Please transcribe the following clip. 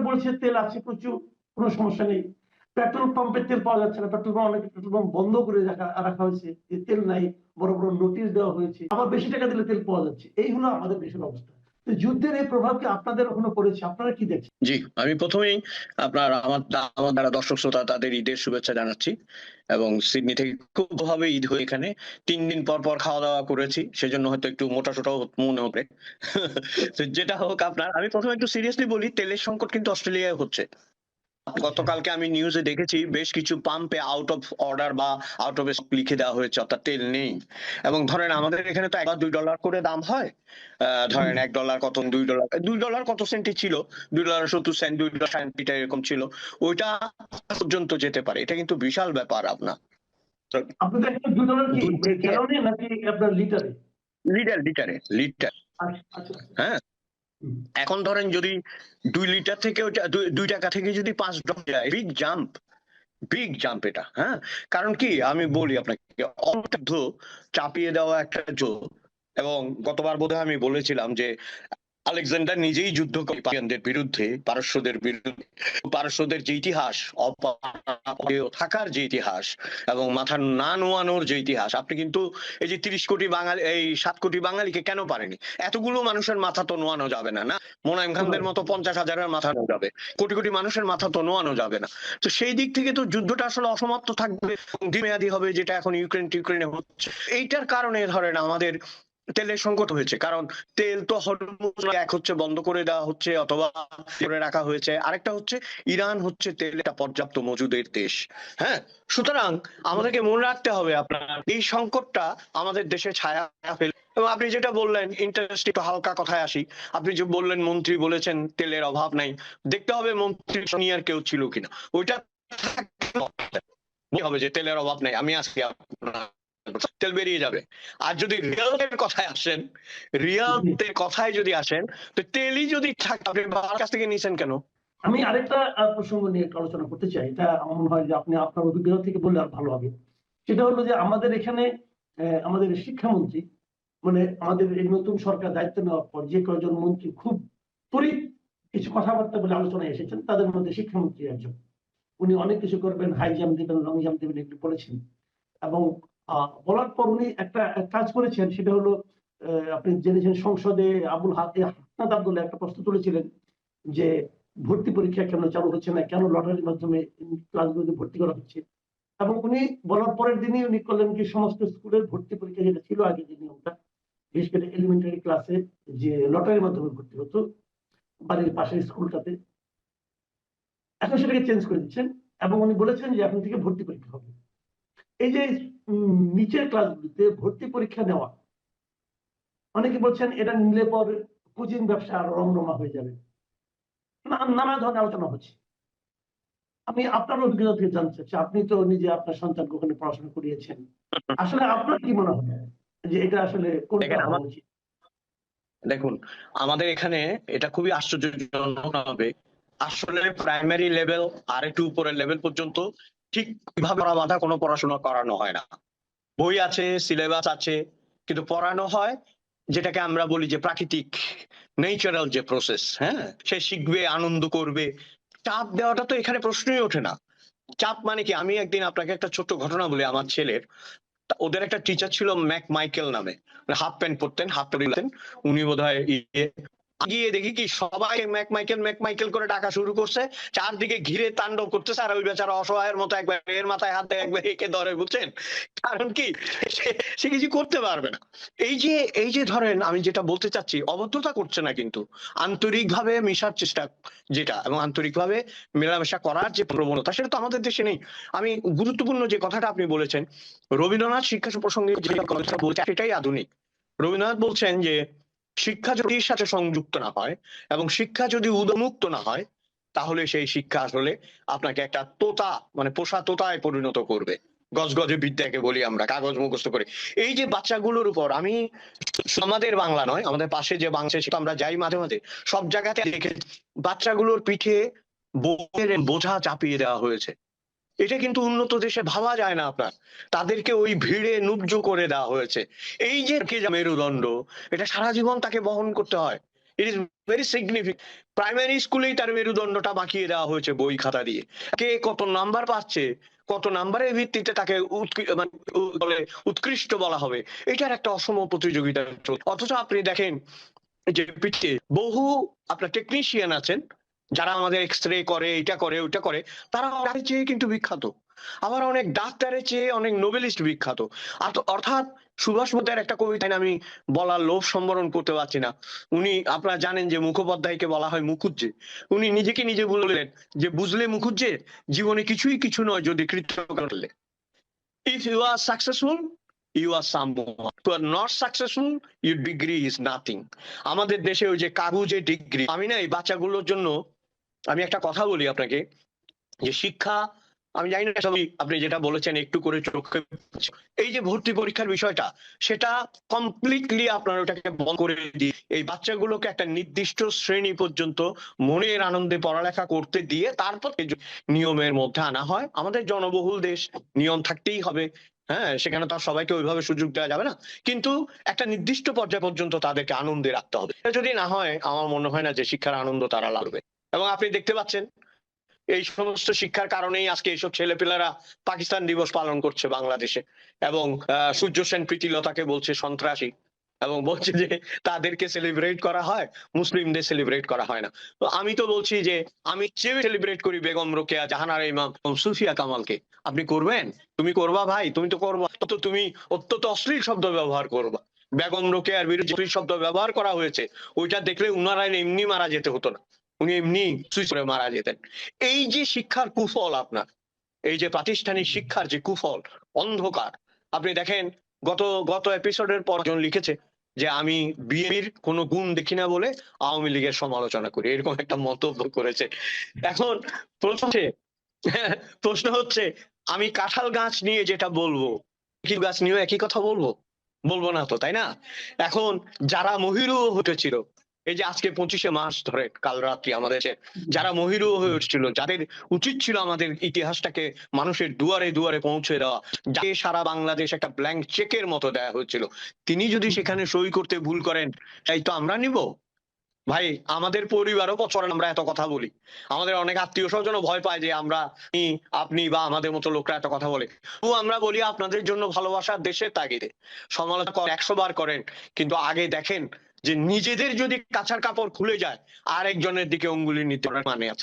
বলছে তেল আছে প্রচুর, কোনো সমস্যা নেই। পেট্রোল পাম্পে তেল পাওয়া যাচ্ছে না, পেট্রোল পাম্প অনেক পেট্রোল পাম্প বন্ধ করে রাখা হয়েছে, যে তেল নাই, বড় বড় নোটিশ দেওয়া হয়েছে, আবার বেশি টাকা দিলে তেল পাওয়া যাচ্ছে। এই হলো আমাদের দেশের অবস্থা। তো যুদ্ধের এই প্রভাব কি আপনাদের ওখানে পড়েছে? আপনারা কি দেখছেন? জি, আমি প্রথমেই আমার দ্বারা দর্শক শ্রোতা তাদের ঈদের শুভেচ্ছা জানাচ্ছি। এবং সিডনি থেকে খুব ভাবে ঈদ হয়ে এখানে ৩ দিন পর পর খাওয়া দাওয়া করেছি, সেজন্য হয়তো একটু মোটা সোটাও মনে হবে। তো যেটা হোক, আমি প্রথমে একটু সিরিয়াসলি বলি, তেলের সংকট কিন্তু অস্ট্রেলিয়ায় হচ্ছে। গতকালকে আমি নিউজে দেখেছি বেশ কিছু পাম্পে আউট অফ অর্ডার বা আউট অফ স্টক লিখে দেওয়া হয়েছে, অর্থাৎ তেল নেই। এবং ধরেন আমাদের এখানে তো $1 বা $2 করে দাম হয়। ধরেন $1 কত, $2 কত সেন্টই ছিল, $2.70, $2.60 এরকম ছিল। ওইটা পর্যন্ত যেতে পারে, এটা কিন্তু বিশাল ব্যাপার। আপনার তো আপনাদের এখানে $2 কি দুই থেকে গ্যালনে নাকি আপনার লিটারে? লিটার। আচ্ছা আচ্ছা। হ্যাঁ, হুম। এখন ধরেন যদি 2 লিটার থেকে ওইটা 2 টাকা থেকে যদি $5 যায়, বিগ জাম্প এটা। হ্যাঁ, কারণ কি আমি বলি আপনাকে, অর্থ চাপিয়ে দেওয়া একটা যুদ্ধ। এবং গতবার বোধহয় আমি বলেছিলাম যে আলেকজান্ডার নিজেই যুদ্ধ করে পার্সিয়ানদের বিরুদ্ধে, পারস্যদের যে ইতিহাস, অপরাজেয় থাকার যে ইতিহাস এবং মাথা না নোয়ানোর যে ইতিহাস, আপনি কিন্তু এই যে 30 কোটি বাঙালি, এই 7 কোটি বাঙালিকে কেন পারেনি? এতগুলো মানুষের মাথা তো নোয়ানো যাবে না, না? মোনায়েম খানদের মতো 50,000-এর মাথা নোয়ানো যাবে, কোটি কোটি মানুষের মাথা তো নোয়ানো যাবে না। তো সেই দিক থেকে তো যুদ্ধটা আসলে অসমাপ্ত থাকবে, দীর্ঘমেয়াদী হবে, যেটা এখন ইউক্রেনে হচ্ছে। এইটার কারণে ধরেন আমাদের তেলের সংকট হয়েছে। কারণ তেল তো হরমুজ এক হচ্ছে বন্ধ করে দেওয়া হচ্ছে অথবা করে রাখা হয়েছে, আরেকটা হচ্ছে ইরান হচ্ছে তেলটা পর্যাপ্ত মজুদের দেশ। হ্যাঁ, সুতরাং আমাদেরকে মনে রাখতে হবে আপনার এই সংকটটা আমাদের দেশে ছায়া ফেলে। এবং আপনি যেটা বললেন, ইন্টারেস্ট একটু হালকা কথায় আসি। আপনি যে বললেন মন্ত্রী বলেছেন তেলের অভাব নাই, দেখতে হবে মন্ত্রী সিনিয়র কেউ ছিল কিনা। ওইটা হবে যে তেলের অভাব নাই, আমি আজকে তেল বেরিয়ে যাবে। আর যদি রিয়েল কথায় যদি আসেন, তো তেলই যদি থাকে, আপনি বাবার কাছ থেকে নিয়েছেন কেন? আমি আরেকটা প্রসঙ্গ নিয়ে একটু আলোচনা করতে চাই। এটা আমার মনে হয় যে আপনি আপনার অভিজ্ঞতা থেকে বললে আর ভালো হবে। সেটা হলো যে আমাদের এখানে আমাদের শিক্ষামন্ত্রী, মানে আমাদের এই নতুন সরকার দায়িত্ব নেওয়ার পর যে কয়েকজন মন্ত্রী খুব তড়িৎ কিছু কথাবার্তা বলে আলোচনায় এসেছেন, তাদের মধ্যে শিক্ষামন্ত্রী একজন। উনি অনেক কিছু করবেন, হাই জাম্প দিবেন, লং জাম্প দিবেন, এগুলো বলেছেন। এবং বলার পর উনি একটা কাজ করেছেন, সেটা হলো আপনি জেনেছেন সংসদে হাসনাত আব্দুল্লাহ একটা প্রশ্ন তুলেছিলেন যে ভর্তি পরীক্ষা কেন চালু হচ্ছে না, কেন লটারির মাধ্যমে ক্লাসগুলোতে ভর্তি করা হচ্ছে। এবং উনি বলার পরের দিনই উনি করলেন কি, সমস্ত স্কুলের ভর্তি পরীক্ষা যেটা ছিল আগে, যে নিয়মটা, বিশেষ করে এলিমেন্টারি ক্লাসে যে লটারির মাধ্যমে ভর্তি হতো বাড়ির পাশের স্কুলটাতে, এখন সেটাকে চেঞ্জ করে দিচ্ছেন। এবং উনি বলেছেন যে এখন থেকে ভর্তি পরীক্ষা হবে। এই যে নিচের ক্লাসগুলিতে ভর্তি পরীক্ষা নেওয়া, অনেকে বলছেন এটা নিলে পর কোচিং ব্যবসা আরো রমরমা হয়ে যাবে, নানা ধরনের আলোচনা হচ্ছে। আমি আপনার অভিজ্ঞতা থেকে জানতে চাচ্ছি, আপনি তো নিজে আপনার সন্তানকে ওখানে পড়াশোনা করিয়েছেন, আসলে আপনার কি মনে হয় যে এটা আসলে কোনটা হওয়া উচিত? দেখুন, আমাদের এখানে এটা খুবই আশ্চর্যজনক হবে। আসলে প্রাইমারি লেভেল আর একটু উপরের লেভেল পর্যন্ত ঠিক ভাবে বাঁধা কোনো পড়াশোনা করানো হয় না। বই আছে, সিলেবাস আছে, কিন্তু পড়ানো হয় যেটাকে আমরা বলি যে প্রাকৃতিক, ন্যাচারাল যে প্রসেস। হ্যাঁ, সে শিখবে, আনন্দ করবে। চাপ দেওয়াটা তো এখানে প্রশ্নই ওঠে না। চাপ মানে কি, আমি একদিন আপনাকে একটা ছোট্ট ঘটনা বলি আমার ছেলের। ওদের একটা টিচার ছিল ম্যাক মাইকেল নামে, হাফ প্যান্ট পরতেন, হাফ প্যান্ট। উনি বোধহয় গিয়ে দেখি কি সবাই ম্যাক মাইকেল করে ডাকা শুরু করছে, চারদিকে ঘিরে তাণ্ডব করতেছে, আর ওই বেচারা অসহায়ের মতো একবার এর মাথায় হাত দেয়, একবার একে ধরে, বুঝছেন? কারণ কি, সে কিছু করতে পারবে না। এই যে ধরেন, আমি যেটা বলতে চাচ্ছি, অভদ্রতা করছে না, কিন্তু আন্তরিকভাবে মেশার চেষ্টা, যেটা এবং আন্তরিকভাবে মেলামেশা করার যে প্রবণতা, সেটা তো আমাদের দেশে নেই। আমি গুরুত্বপূর্ণ যে কথাটা আপনি বলেছেন, রবীন্দ্রনাথ শিক্ষা প্রসঙ্গে যে কথা বলছেন সেটাই আধুনিক। রবীন্দ্রনাথ বলছেন যে শিক্ষা যদি এর সাথে সংযুক্ত না হয় এবং শিক্ষা যদি উন্মুক্ত না হয়, তাহলে সেই শিক্ষা আসলে আপনাকে একটা তোতা, মানে পোষা তোতায় পরিণত করবে। গজগজে বিদ্যাকে বলি আমরা, কাগজ মুখস্থ করে। এই যে বাচ্চাগুলোর উপর, আমি আমাদের বাংলা নয়, আমাদের পাশে যে বাংলাদেশ, আমরা যাই মাঝে মাঝে, সব জায়গাতে দেখে বাচ্চাগুলোর পিঠে বইয়ের বোঝা চাপিয়ে দেওয়া হয়েছে। এটা কিন্তু উন্নত দেশে ভাবা যায় না আপনার। তাদেরকে ওই ভিড়ে নুব্জ করে দেওয়া হয়েছে। এই যে মেরুদণ্ড, এটা সারা জীবন তাকে বহন করতে হয়। It is very significant. Primary স্কুলেই তার মেরুদণ্ডটা বাঁকিয়ে দেওয়া হয়েছে বই খাতা দিয়ে। কে কত নাম্বার পাচ্ছে, কত নাম্বারের ভিত্তিতে তাকে মানে বলে উৎকৃষ্ট বলা হবে, এটার একটা অসম প্রতিযোগিতা চলছে। অথচ আপনি দেখেন যে পিঠে বহু আপনার টেকনিশিয়ান আছেন যারা আমাদের এক্স রে করে, এটা করে, ওইটা করে, তারা তার চেয়ে কিন্তু বিখ্যাত। আবার অনেক ডাক্তারের চেয়ে অনেক নোবেলিস্ট বিখ্যাত। অর্থাৎ সুভাষ বোসের একটা কবিতায় আমি বলার লোভ সম্বরণ করতে পারছি না। উনি আপনারা জানেন যে মুখোপাধ্যায়কে বলা হয় মুখুজ্জে। উনি নিজেকে নিজে বললেন যে বুঝলে মুখুজ্জে, জীবনে কিছুই কিছু নয় যদি কৃতজ্ঞ করলে। If you are successful, you are someone. If you are not successful, your degree is nothing. আমাদের দেশে ওই যে কাগজে ডিগ্রি, আমি না এই বাচ্চাগুলোর জন্য আমি একটা কথা বলি আপনাকে, যে শিক্ষা, আমি জানি না সবই আপনি যেটা বলেছেন একটু করে চোখে পড়ছে। এই যে ভর্তি পরীক্ষার বিষয়টা, সেটা কমপ্লিটলি আপনার ওটাকে বন্ধ করে দিয়ে এই বাচ্চাগুলোকে একটা নির্দিষ্ট শ্রেণী পর্যন্ত মনের আনন্দে পড়ালেখা করতে দিয়ে তারপর নিয়মের মধ্যে আনা হয়। আমাদের জনবহুল দেশ, নিয়ম থাকতেই হবে। হ্যাঁ, সেখানে তো আর সবাইকে ওইভাবে সুযোগ দেওয়া যাবে না, কিন্তু একটা নির্দিষ্ট পর্যায় পর্যন্ত তাদেরকে আনন্দে রাখতে হবে। এটা যদি না হয়, আমার মনে হয় না যে শিক্ষার আনন্দ তারা লাগবে। এবং আপনি দেখতে পাচ্ছেন এই সমস্ত শিক্ষার কারণেই আজকে এইসব ছেলেপেলেরা পাকিস্তান দিবস পালন করছে বাংলাদেশে, এবং সূর্য সেন প্রীতিলতাকে বলছে সন্ত্রাসী, এবং বলছে যে তাদেরকে সেলিব্রেট করা হয়, মুসলিমদের সেলিব্রেট করা হয় না। তো আমি তো বলছি যে আমি চেয়ে সেলিব্রেট করি বেগম রোকেয়া, জাহানারা ইমাম, সুফিয়া কামালকে। আপনি করবেন? তুমি করবা ভাই, তুমি তো করবা, তো তুমি অত্যন্ত অশ্লীল শব্দ ব্যবহার করবা। বেগম রোকেয়ার বিরুদ্ধে অশ্লীল শব্দ ব্যবহার করা হয়েছে, ওইটা দেখলে উনারা এমনি মারা যেতে হতো না, উনি এমনি সুইচ করে মারা যেতেন। এই যে শিক্ষার কুফল আপনার, এই যে প্রাতিষ্ঠানিক শিক্ষার যে কুফল, অন্ধকার, আপনি দেখেন গত গত এপিসোডের পর একজন লিখেছে যে আমি বিএনপির কোনো গুণ দেখি না বলে আওয়ামী লীগের সমালোচনা করি, এরকম একটা মন্তব্য করেছে। এখন প্রশ্ন হচ্ছে আমি কাঁঠাল গাছ নিয়ে যেটা বলবো, কি গাছ নিয়ে একই কথা বলবো? বলবো না তো, তাই না? এখন যারা মহিরুহ হতেছিল, এই যে আজকে 25শে মার্চ ধরে কাল রাত্রি আমাদের যারা মহিরুহ হয়ে উঠছিল, যাদের উচিত ছিল আমাদের ইতিহাসটাকে মানুষের দুয়ারে দুয়ারে পৌঁছে দেওয়া, যাকে সারা বাংলাদেশ একটা ব্ল্যাঙ্ক চেকের মতো দেয়া হয়েছিল, তিনি যদি সেখানে সই করতে ভুল করেন, তাই তো আমরা নিব? ভাই, আমাদের পরিবারও বছর আমরা এত কথা বলি, আমাদের অনেক আত্মীয় স্বজনও ভয় পায় যে আমরা, আপনি বা আমাদের মতো লোকরা এত কথা বলে, তো আমরা বলি আপনাদের জন্য ভালোবাসার দেশের তাগিদে সমালোচনা 100 বার করেন, কিন্তু আগে দেখেন যে নিজেদের যদি কাছার কাপড় খুলে যায়, আরেকজনের দিকে অঙ্গুলি নিতে মানে আছে।